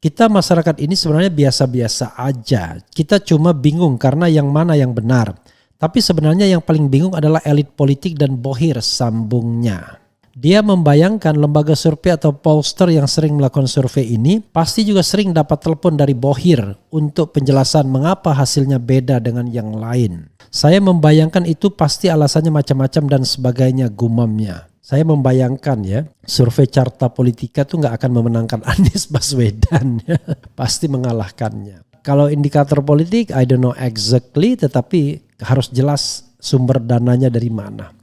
Kita masyarakat ini sebenarnya biasa-biasa aja. Kita cuma bingung karena yang mana yang benar. Tapi sebenarnya yang paling bingung adalah elit politik dan bohir sambungnya. Dia membayangkan lembaga survei atau pollster yang sering melakukan survei ini pasti juga sering dapat telepon dari bohir untuk penjelasan mengapa hasilnya beda dengan yang lain. Saya membayangkan itu pasti alasannya macam-macam dan sebagainya, gumamnya. Saya membayangkan ya, survei Carta Politika tuh nggak akan memenangkan Anies Baswedan, ya. Pasti mengalahkannya. Kalau indikator politik, I don't know exactly, tetapi harus jelas sumber dananya dari mana.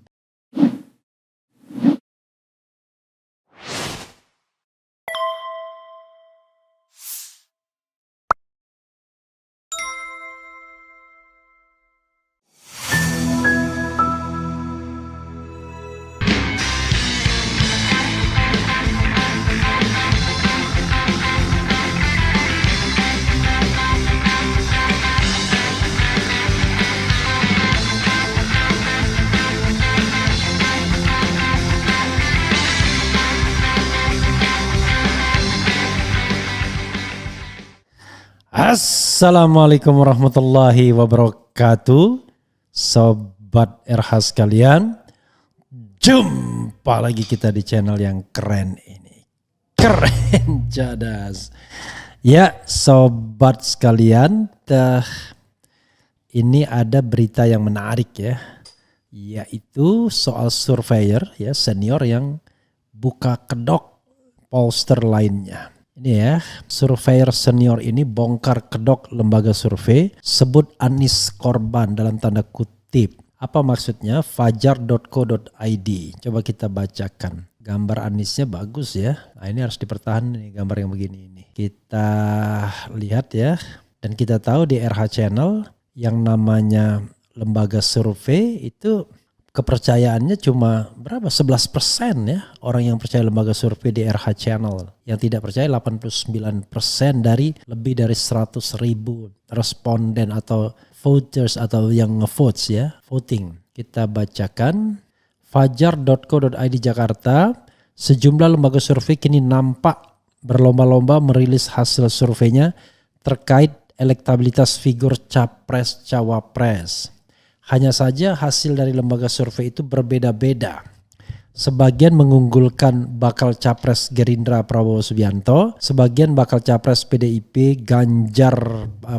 Assalamualaikum warahmatullahi wabarakatuh. Sobat RH sekalian, jumpa lagi kita di channel yang keren ini. Keren jadas. Ya sobat sekalian, ini ada berita yang menarik ya. Yaitu soal surveyor ya senior yang buka kedok pollster lainnya. Ini ya, surveyor senior ini bongkar kedok lembaga survei, sebut Anies korban dalam tanda kutip. Apa maksudnya? Fajar.co.id. Coba kita bacakan. Gambar Aniesnya bagus ya. Nah ini harus dipertahankan nih gambar yang begini ini. Kita lihat ya. Dan kita tahu di RH Channel yang namanya lembaga survei itu kepercayaannya cuma berapa? 11% ya orang yang percaya lembaga survei di RH Channel. Yang tidak percaya 89% dari lebih dari 100.000 responden atau voters atau yang ngevotes ya, voting. Kita bacakan fajar.co.id Jakarta. Sejumlah lembaga survei kini nampak berlomba-lomba merilis hasil surveinya terkait elektabilitas figur capres-cawapres. Hanya saja hasil dari lembaga survei itu berbeda-beda. Sebagian mengunggulkan bakal capres Gerindra Prabowo Subianto, sebagian bakal capres PDIP Ganjar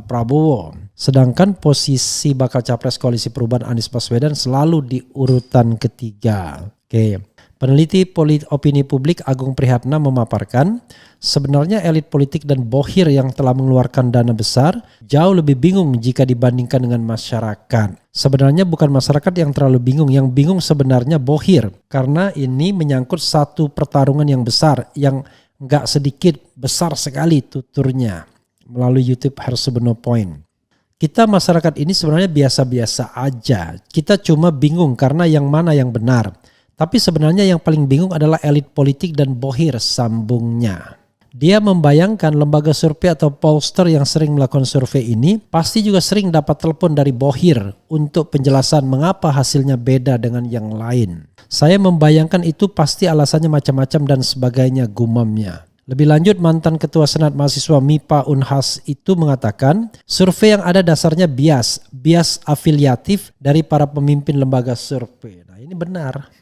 Prabowo. Sedangkan posisi bakal capres Koalisi Perubahan Anies Baswedan selalu di urutan ketiga. Oke. Peneliti opini publik Agung Prihatna memaparkan, sebenarnya elit politik dan bohir yang telah mengeluarkan dana besar jauh lebih bingung jika dibandingkan dengan masyarakat. Sebenarnya bukan masyarakat yang terlalu bingung, yang bingung sebenarnya bohir. Karena ini menyangkut satu pertarungan yang besar, yang gak sedikit, besar sekali tuturnya melalui YouTube Hersubeno Point. Kita masyarakat ini sebenarnya biasa-biasa aja. Kita cuma bingung karena yang mana yang benar. Tapi sebenarnya yang paling bingung adalah elit politik dan bohir sambungnya. Dia membayangkan lembaga survei atau pollster yang sering melakukan survei ini pasti juga sering dapat telepon dari bohir untuk penjelasan mengapa hasilnya beda dengan yang lain. Saya membayangkan itu pasti alasannya macam-macam dan sebagainya, gumamnya. Lebih lanjut, mantan Ketua Senat Mahasiswa MIPA Unhas itu mengatakan survei yang ada dasarnya bias afiliatif dari para pemimpin lembaga survei. Nah ini benar.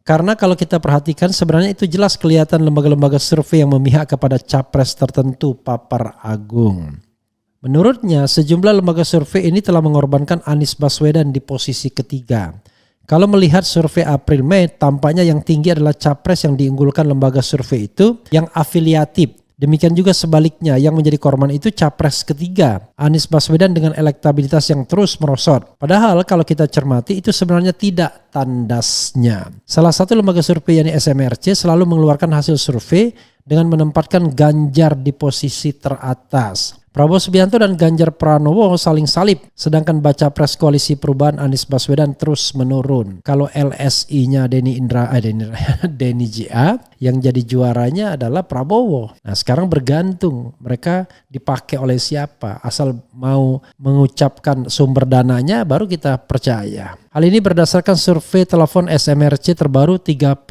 Karena kalau kita perhatikan sebenarnya itu jelas kelihatan lembaga-lembaga survei yang memihak kepada capres tertentu papar agung. Menurutnya sejumlah lembaga survei ini telah mengorbankan Anies Baswedan di posisi ketiga. Kalau melihat survei April-Mei, tampaknya yang tinggi adalah capres yang diunggulkan lembaga survei itu yang afiliatif. Demikian juga sebaliknya, yang menjadi korban itu capres ketiga, Anies Baswedan dengan elektabilitas yang terus merosot. Padahal kalau kita cermati itu sebenarnya tidak tandasnya. Salah satu lembaga survei yakni SMRC selalu mengeluarkan hasil survei dengan menempatkan Ganjar di posisi teratas. Prabowo Subianto dan Ganjar Pranowo saling salib, sedangkan baca pres Koalisi Perubahan Anies Baswedan terus menurun. Kalau LSI-nya Denny JA, yang jadi juaranya adalah Prabowo. Nah sekarang bergantung mereka dipakai oleh siapa, asal mau mengucapkan sumber dananya baru kita percaya. Hal ini berdasarkan survei telepon SMRC terbaru 30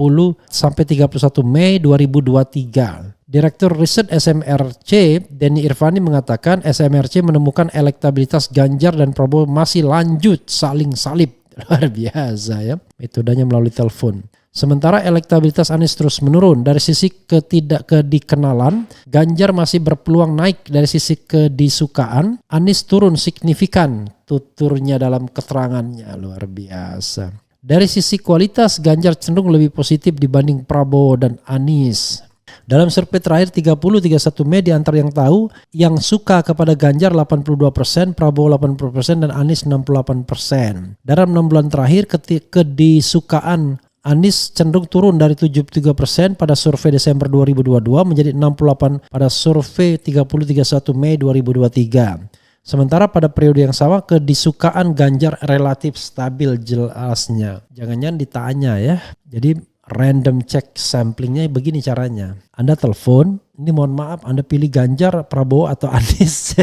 sampai 31 Mei 2023. Direktur Riset SMRC, Denny Irvani mengatakan SMRC menemukan elektabilitas Ganjar dan Prabowo masih lanjut saling salib. Luar biasa ya, metodenya melalui telepon. Sementara elektabilitas Anies terus menurun. Dari sisi ketidakdikenalan, Ganjar masih berpeluang naik. Dari sisi kedisukaan, Anies turun signifikan, tuturnya dalam keterangannya. Luar biasa. Dari sisi kualitas, Ganjar cenderung lebih positif dibanding Prabowo dan Anies. Dalam survei terakhir 30-31 Mei di antara yang tahu, yang suka kepada Ganjar 82%, Prabowo 80% dan Anies 68%. Dalam 6 bulan terakhir kedisukaan Anies cenderung turun dari 73% pada survei Desember 2022 menjadi 68% pada survei 30-31 Mei 2023. Sementara pada periode yang sama kedisukaan Ganjar relatif stabil jelasnya. Jangan-jangan ditanya ya. Jadi random check samplingnya begini caranya. Anda telepon, ini mohon maaf Anda pilih Ganjar, Prabowo atau Anies.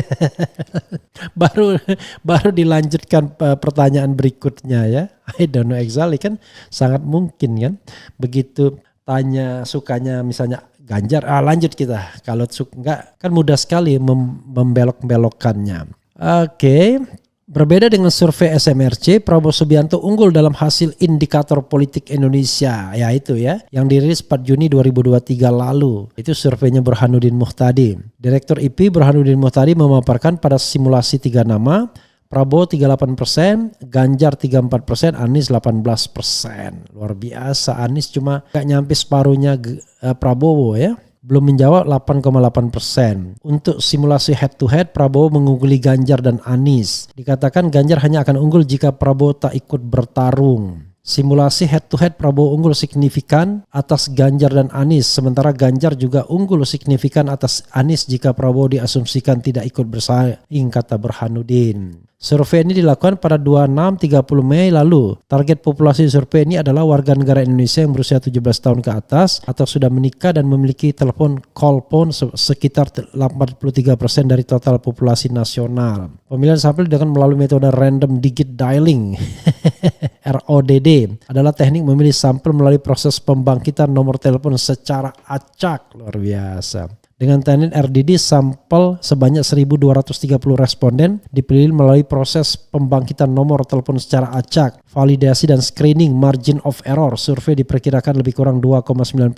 baru dilanjutkan pertanyaan berikutnya ya. I don't know exactly, kan sangat mungkin kan. Begitu tanya sukanya misalnya Ganjar, lanjut kita. Kalau enggak kan mudah sekali membelok-belokkannya. Oke. Berbeda dengan survei SMRC, Prabowo Subianto unggul dalam hasil indikator politik Indonesia, yaitu yang dirilis 4 Juni 2023 lalu. Itu surveinya Burhanuddin Muhtadi. Direktur IP Burhanuddin Muhtadi memaparkan pada simulasi 3 nama, Prabowo 38%, Ganjar 34%, Anies 18%. Luar biasa, Anies cuma gak nyampe separuhnya Prabowo ya. Belum menjawab 8,8%. Untuk simulasi head to head, Prabowo mengungguli Ganjar dan Anies. Dikatakan Ganjar hanya akan unggul jika Prabowo tak ikut bertarung. Simulasi head to head, Prabowo unggul signifikan atas Ganjar dan Anies. Sementara Ganjar juga unggul signifikan atas Anies jika Prabowo diasumsikan tidak ikut bersaing, kata Burhanuddin. Survei ini dilakukan pada 26-30 Mei lalu. Target populasi survei ini adalah warga negara Indonesia yang berusia 17 tahun ke atas atau sudah menikah dan memiliki telepon call phone sekitar 83% dari total populasi nasional. Pemilihan sampel dilakukan melalui metode random digit dialing RODD adalah teknik memilih sampel melalui proses pembangkitan nomor telepon secara acak. Luar biasa. Dengan teknik RDD, sampel sebanyak 1.230 responden dipilih melalui proses pembangkitan nomor telepon secara acak, validasi dan screening margin of error. Survei diperkirakan lebih kurang 2,9%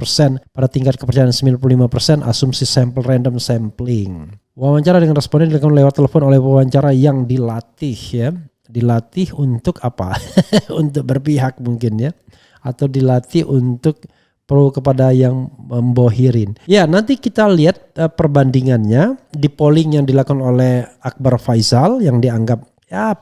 pada tingkat kepercayaan 95%, asumsi sampel random sampling. Wawancara dengan responden dilakukan lewat telepon oleh wawancara yang dilatih ya. Dilatih untuk apa? Untuk berpihak mungkin ya. Atau dilatih untuk pro kepada yang membohirin. Ya, nanti kita lihat perbandingannya di polling yang dilakukan oleh Akbar Faisal yang dianggap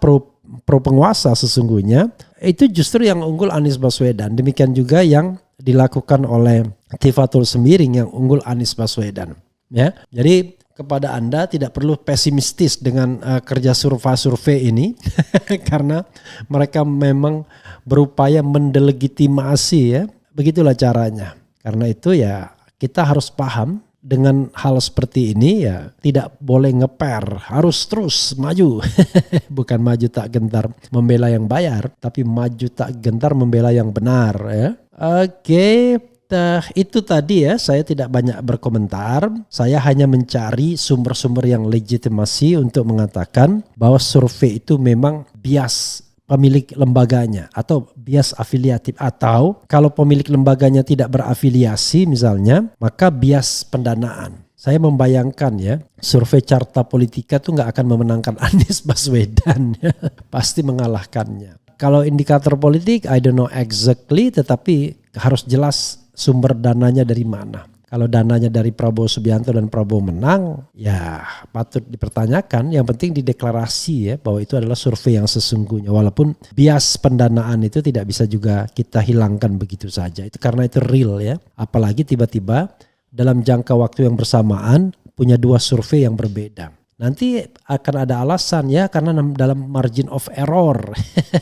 pro penguasa sesungguhnya. Itu justru yang unggul Anies Baswedan. Demikian juga yang dilakukan oleh Tifatul Semiring yang unggul Anies Baswedan. Ya, jadi kepada Anda tidak perlu pesimistis dengan kerja survei ini karena mereka memang berupaya mendelegitimasi ya. Begitulah caranya. Karena itu ya kita harus paham dengan hal seperti ini ya tidak boleh ngeper. Harus terus maju. Bukan maju tak gentar membela yang bayar. Tapi maju tak gentar membela yang benar ya. Oke. Itu tadi ya, saya tidak banyak berkomentar. Saya hanya mencari sumber-sumber yang legitimasi untuk mengatakan bahwa survei itu memang bias pemilik lembaganya atau bias afiliatif, atau kalau pemilik lembaganya tidak berafiliasi misalnya, maka bias pendanaan. Saya membayangkan ya, survei Carta Politika tuh nggak akan memenangkan Anies Baswedan ya. Pasti mengalahkannya. Kalau indikator politik, I don't know exactly, tetapi harus jelas sumber dananya dari mana. Kalau dananya dari Prabowo Subianto dan Prabowo menang, ya patut dipertanyakan. Yang penting dideklarasi ya bahwa itu adalah survei yang sesungguhnya. Walaupun bias pendanaan itu tidak bisa juga kita hilangkan begitu saja. Itu karena itu real ya. Apalagi tiba-tiba dalam jangka waktu yang bersamaan punya dua survei yang berbeda. Nanti akan ada alasan ya karena dalam margin of error.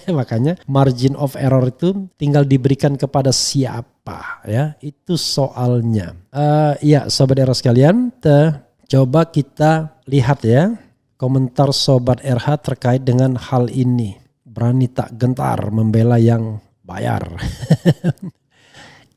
Makanya margin of error itu tinggal diberikan kepada siapa ya. Itu soalnya. Ya Sobat RH sekalian, coba kita lihat ya komentar Sobat RH terkait dengan hal ini. Berani tak gentar membela yang bayar.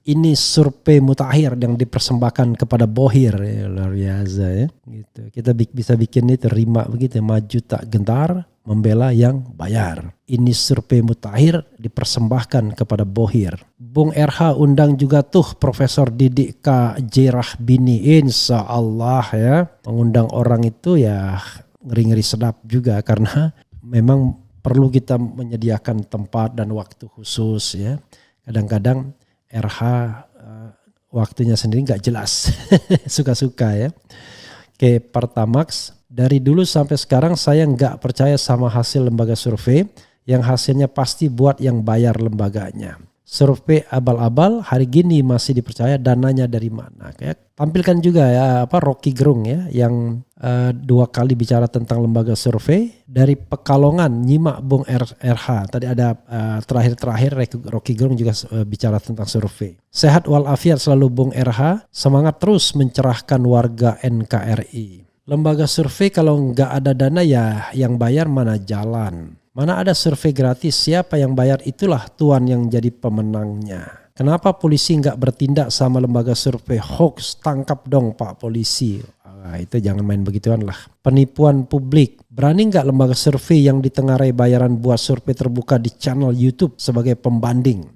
Ini survei mutakhir yang dipersembahkan kepada Bohir, ya, luar biasa ya. Gitu. Kita bisa bikin itu rima begitu, maju tak gentar, membela yang bayar. Ini survei mutakhir dipersembahkan kepada Bohir. Bung RH undang juga tuh Profesor Didik K. J. Rahbini, insya Allah ya. Mengundang orang itu ya ngeri-ngeri sedap juga, karena memang perlu kita menyediakan tempat dan waktu khusus ya. Kadang-kadang RH waktunya sendiri nggak jelas, suka-suka ya. Oke, Pertamax, dari dulu sampai sekarang saya nggak percaya sama hasil lembaga survei yang hasilnya pasti buat yang bayar lembaganya. Survei abal-abal hari gini masih dipercaya, dananya dari mana? Kayak tampilkan juga ya Rocky Gerung ya yang 2 kali bicara tentang lembaga survei dari Pekalongan, nyimak Bung RH. Tadi ada terakhir Rocky Gerung juga bicara tentang survei. Sehat walafiat selalu Bung RH, semangat terus mencerahkan warga NKRI. Lembaga survei kalau nggak ada dana ya yang bayar mana jalan. Mana ada survei gratis, siapa yang bayar itulah tuan yang jadi pemenangnya. Kenapa polisi nggak bertindak sama lembaga survei hoax? Tangkap dong Pak Polisi. Itu jangan main begituan lah. Penipuan publik. Berani nggak lembaga survei yang ditengarai bayaran buat survei terbuka di channel YouTube sebagai pembanding?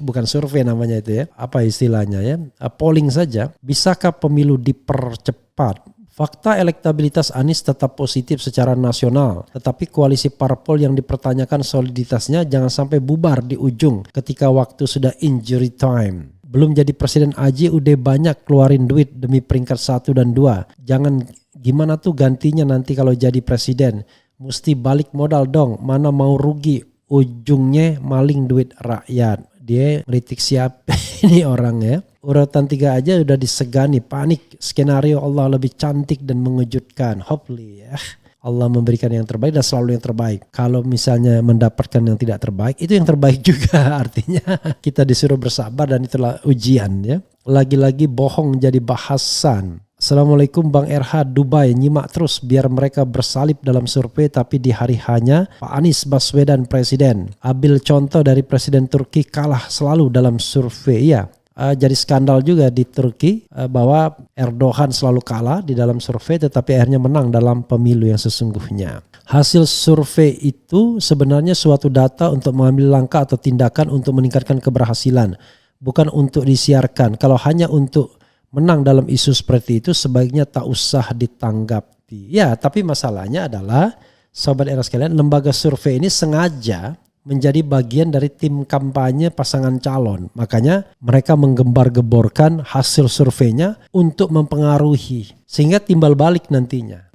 Bukan survei namanya itu ya. Apa istilahnya ya? Polling saja. Bisakah pemilu dipercepat? Fakta elektabilitas Anies tetap positif secara nasional, tetapi koalisi parpol yang dipertanyakan soliditasnya jangan sampai bubar di ujung ketika waktu sudah injury time. Belum jadi presiden aja udah banyak keluarin duit demi peringkat 1 dan 2. Jangan gimana tuh gantinya nanti kalau jadi presiden. Mesti balik modal dong, mana mau rugi, ujungnya maling duit rakyat. Dia ngeritik siapa ini orang ya. Urutan 3 aja udah disegani, panik. Skenario Allah lebih cantik dan mengejutkan. Hopefully ya. Allah memberikan yang terbaik dan selalu yang terbaik. Kalau misalnya mendapatkan yang tidak terbaik, itu yang terbaik juga. Artinya kita disuruh bersabar dan itulah ujian ya. Lagi-lagi bohong jadi bahasan. Assalamualaikum Bang RH Dubai, nyimak terus biar mereka bersalib dalam survei tapi di hari hanya Pak Anies Baswedan presiden. Ambil contoh dari presiden Turki kalah selalu dalam survei ya. Jadi skandal juga di Turki bahwa Erdogan selalu kalah di dalam survei tetapi akhirnya menang dalam pemilu yang sesungguhnya. Hasil survei itu sebenarnya suatu data untuk mengambil langkah atau tindakan untuk meningkatkan keberhasilan, bukan untuk disiarkan. Kalau hanya untuk menang dalam isu seperti itu sebaiknya tak usah ditanggapi. Ya, tapi masalahnya adalah Sobat Era sekalian, lembaga survei ini sengaja menjadi bagian dari tim kampanye pasangan calon. Makanya mereka menggembar-geborkan hasil surveinya untuk mempengaruhi. Sehingga timbal balik nantinya.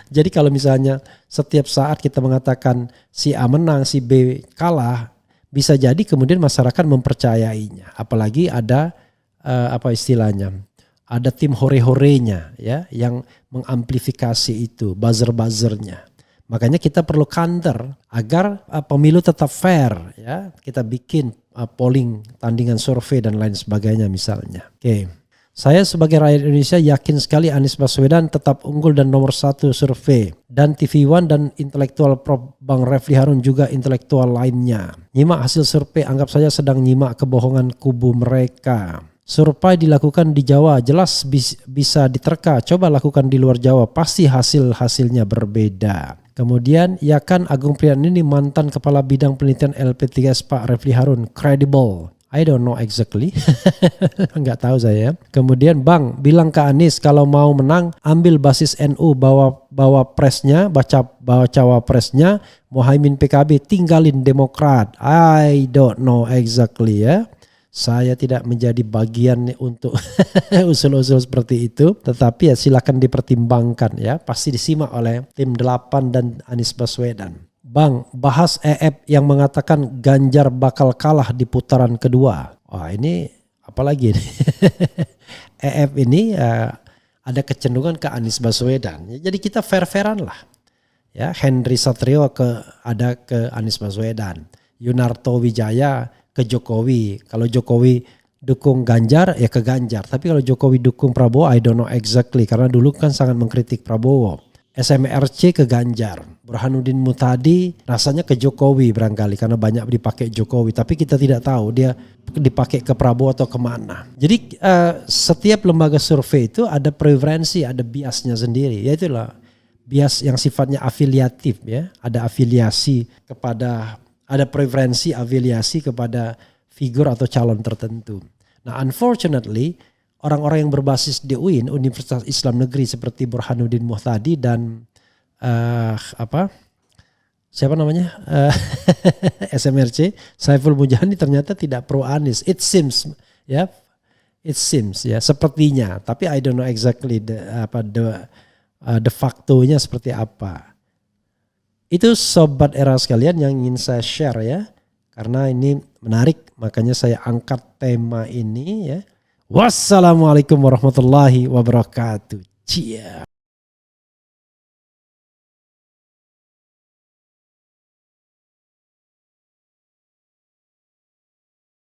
Jadi kalau misalnya setiap saat kita mengatakan si A menang, si B kalah, bisa jadi kemudian masyarakat mempercayainya. Apalagi ada ada tim hore-horenya ya yang mengamplifikasi itu, buzzer-buzzernya. Makanya kita perlu counter agar pemilu tetap fair ya. Kita bikin polling, tandingan survei dan lain sebagainya misalnya. Oke. Saya sebagai rakyat Indonesia yakin sekali Anies Baswedan tetap unggul dan nomor 1 survei. Dan TV One dan intelektual Prof. Bang Refli Harun juga intelektual lainnya. Nyimak hasil survei, anggap saja sedang nyimak kebohongan kubu mereka. Survei dilakukan di Jawa, jelas bisa diterka. Coba lakukan di luar Jawa, pasti hasilnya berbeda. Kemudian, ya kan Agung Priantini ini mantan kepala bidang penelitian LP3S Pak Refli Harun, credible. I don't know exactly, nggak tahu saya. Kemudian Bang bilang ke Anies kalau mau menang ambil basis NU, bawa presnya, bawa cawapresnya, Muhaimin PKB, tinggalin Demokrat. I don't know exactly ya. Saya tidak menjadi bagian untuk usul-usul seperti itu. Tetapi ya silakan dipertimbangkan ya. Pasti disimak oleh tim 8 dan Anies Baswedan. Bang, bahas EF yang mengatakan Ganjar bakal kalah di putaran kedua. Wah ini apalagi nih. EF ini ada kecenderungan ke Anies Baswedan. Jadi kita fair-fairan lah. Ya, Henry Satrio ada ke Anies Baswedan. Yunarto Wijaya ke Jokowi. Kalau Jokowi dukung Ganjar ya ke Ganjar. Tapi kalau Jokowi dukung Prabowo I don't know exactly. Karena dulu kan sangat mengkritik Prabowo. SMRC ke Ganjar, Burhanuddin Muhtadi rasanya ke Jokowi barangkali karena banyak dipakai Jokowi, tapi kita tidak tahu dia dipakai ke Prabowo atau kemana. Jadi setiap lembaga survei itu ada preferensi, ada biasnya sendiri, yaitulah bias yang sifatnya afiliatif ya, ada afiliasi kepada, ada preferensi afiliasi kepada figur atau calon tertentu. Nah, unfortunately orang-orang yang berbasis di UIN, Universitas Islam Negeri seperti Burhanuddin Muhtadi dan siapa namanya SMRC Saiful Mujani ternyata tidak pro Anies. It seems ya, sepertinya. Tapi I don't know exactly the faktonya seperti apa. Itu sobat era sekalian yang ingin saya share ya, karena ini menarik, makanya saya angkat tema ini ya. Wassalamualaikum warahmatullahi wabarakatuh. Cia.